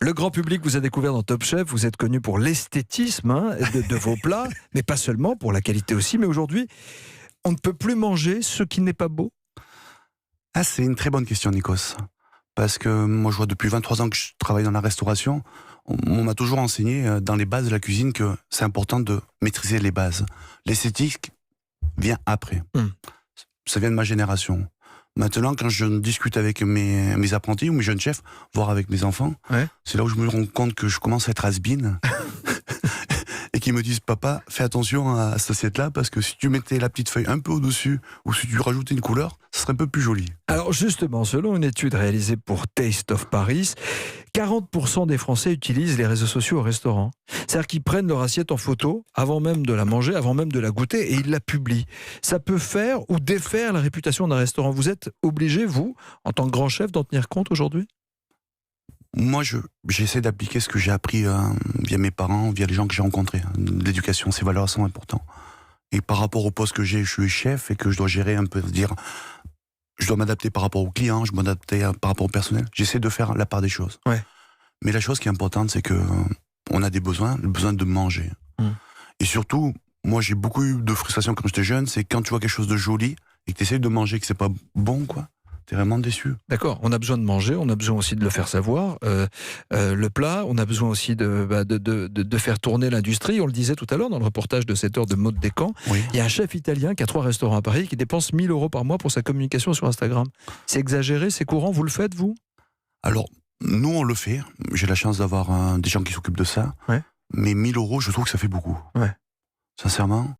Le grand public vous a découvert dans Top Chef, vous êtes connu pour l'esthétisme de vos plats, mais pas seulement, pour la qualité aussi. Mais aujourd'hui, on ne peut plus manger ce qui n'est pas beau. Ah, c'est une très bonne question, Nikos. Parce que moi, je vois depuis 23 ans que je travaille dans la restauration. On m'a toujours enseigné dans les bases de la cuisine que c'est important de maîtriser les bases. L'esthétique vient après. Ça vient de ma génération. Maintenant, quand je discute avec mes apprentis ou mes jeunes chefs, voire avec mes enfants, c'est là où je me rends compte que je commence à être has-been. Et qu'ils me disent, papa, fais attention à cette assiette-là, parce que si tu mettais la petite feuille un peu au-dessus, ou si tu rajoutais une couleur, ça serait un peu plus joli. Alors justement, selon une étude réalisée pour Taste of Paris, 40% des Français utilisent les réseaux sociaux au restaurant. C'est-à-dire qu'ils prennent leur assiette en photo avant même de la manger, avant même de la goûter, et ils la publient. Ça peut faire ou défaire la réputation d'un restaurant. Vous êtes obligé, vous, en tant que grand chef, d'en tenir compte aujourd'hui ? Moi, j'essaie d'appliquer ce que j'ai appris via mes parents, via les gens que j'ai rencontrés. L'éducation, ces valeurs sont importantes. Et par rapport au poste que j'ai, je suis chef et que je dois gérer un peu, dire, je dois m'adapter par rapport aux clients, je dois m'adapter par rapport au personnel. J'essaie de faire la part des choses. Ouais. Mais la chose qui est importante, c'est que on a des besoins, le besoin de manger. Et surtout, moi, j'ai beaucoup eu de frustration quand j'étais jeune, c'est quand tu vois quelque chose de joli et que tu essaies de manger et que c'est pas bon, quoi. T'es vraiment déçu. D'accord, on a besoin de manger, on a besoin aussi de le faire savoir. Le plat, on a besoin aussi de faire tourner l'industrie. On le disait tout à l'heure dans le reportage de 7 heures de Maud Descamps. Oui. Il y a un chef italien qui a 3 restaurants à Paris qui dépense 1 000 € par mois pour sa communication sur Instagram. C'est exagéré, c'est courant, vous le faites, vous ? Alors, nous, on le fait. J'ai la chance d'avoir des gens qui s'occupent de ça. Ouais. Mais 1 000 €, je trouve que ça fait beaucoup. Ouais. Sincèrement.